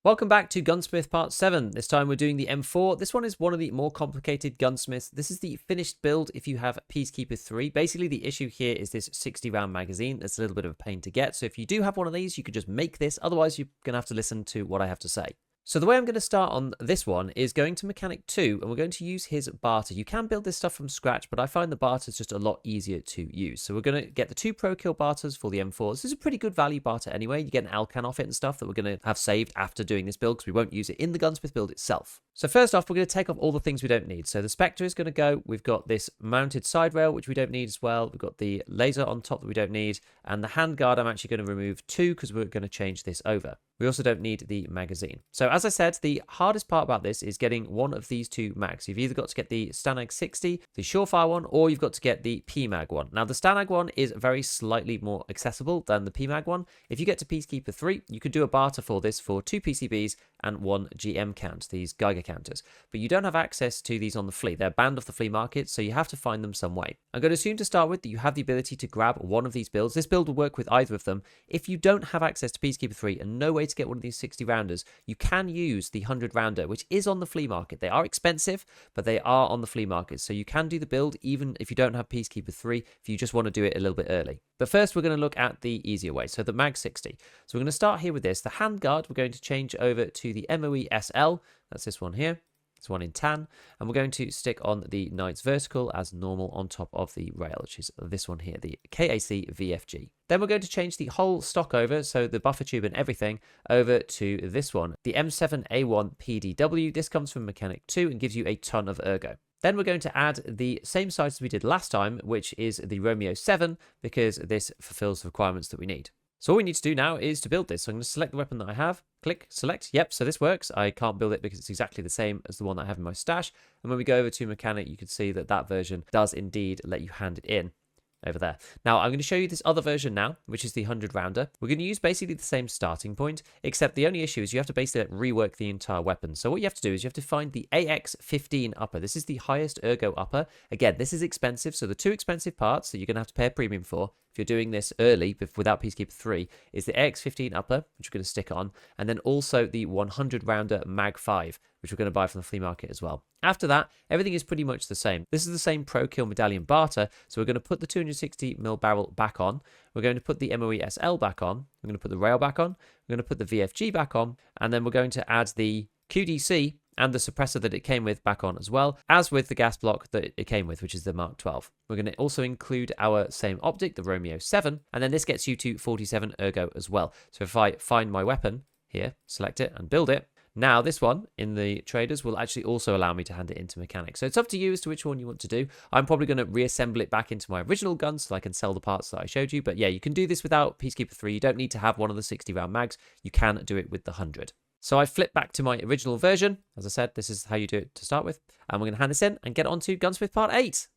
Welcome back to Gunsmith Part 7. This time we're doing the M4. This one is one of the more complicated gunsmiths. This is the finished build if you have Peacekeeper 3. Basically, the issue here is this 60-round magazine. That's a little bit of a pain to get. So if you do have one of these, you could just make this. Otherwise, you're going to have to listen to what I have to say. So the way I'm going to start on this one is going to Mechanic 2, and we're going to use his barter. You can build this stuff from scratch, but I find the barter is just a lot easier to use. So we're going to get the 2 pro kill barters for the M4. This is a pretty good value barter anyway. You get an Alcan off it and stuff that we're going to have saved after doing this build because we won't use it in the Gunsmith build itself. So first off, we're going to take off all the things we don't need. So the Spectre is going to go. We've got this mounted side rail, which we don't need as well. We've got the laser on top that we don't need. And the handguard, I'm actually going to remove 2 because we're going to change this over. We also don't need the magazine. So as I said, the hardest part about this is getting one of these 2 mags. You've either got to get the Stanag 60, the Surefire one, or you've got to get the PMag one. Now the Stanag one is very slightly more accessible than the PMag one. If you get to Peacekeeper 3, you could do a barter for this for 2 PCBs and 1 GM count, these Geiger counters. But you don't have access to these on the flea. They're banned off the flea market, so you have to find them some way. I'm going to assume to start with that you have the ability to grab one of these builds. This build will work with either of them. If you don't have access to Peacekeeper 3 and no way to get one of these 60 rounders, you can use the 100 rounder, which is on the flea market. They are expensive, but they are on the flea market. So you can do the build even if you don't have Peacekeeper 3, if you just want to do it a little bit early. But first, we're going to look at the easier way, so the Mag 60. So we're going to start here with this. The handguard, we're going to change over to the MOE SL. That's this one here. It's one in tan. And we're going to stick on the Knight's Vertical as normal on top of the rail, which is this one here, the KAC VFG. Then we're going to change the whole stock over, so the buffer tube and everything, over to this one, the M7A1 PDW. This comes from Mechanic 2 and gives you a ton of ergo. Then we're going to add the same size as we did last time, which is the Romeo 7, because this fulfills the requirements that we need. So all we need to do now is to build this. So I'm going to select the weapon that I have, click, select. Yep, so this works. I can't build it because it's exactly the same as the one that I have in my stash. And when we go over to Mechanic, you can see that that version does indeed let you hand it in over there. Now, I'm going to show you this other version now, which is the 100 rounder. We're going to use basically the same starting point, except the only issue is you have to basically rework the entire weapon. So what you have to do is you have to find the AX15 upper. This is the highest ergo upper. Again, this is expensive, so the 2 expensive parts that you're going to have to pay a premium for, if you're doing this early without Peacekeeper 3, is the AX15 upper, which we're going to stick on, and then also the 100 rounder Mag 5, which we're going to buy from the flea market as well. After that, everything is pretty much the same. This is the same Pro Kill Medallion barter, so we're going to put the 260mm barrel back on. We're going to put the MOE SL back on. We're going to put the rail back on. We're going to put the VFG back on, and then we're going to add the QDC and the suppressor that it came with back on as well, as with the gas block that it came with, which is the Mark 12. We're going to also include our same optic, the Romeo 7, and then this gets you to 47 ergo as well. So if I find my weapon here, select it and build it, now this one in the traders will actually also allow me to hand it into Mechanic. So it's up to you as to which one you want to do. I'm probably going to reassemble it back into my original gun so I can sell the parts that I showed you. But yeah, you can do this without Peacekeeper 3. You don't need to have one of the 60 round mags. You can do it with the 100. So I flip back to my original version. As I said, this is how you do it to start with. And we're going to hand this in and get on to Gunsmith Part 8.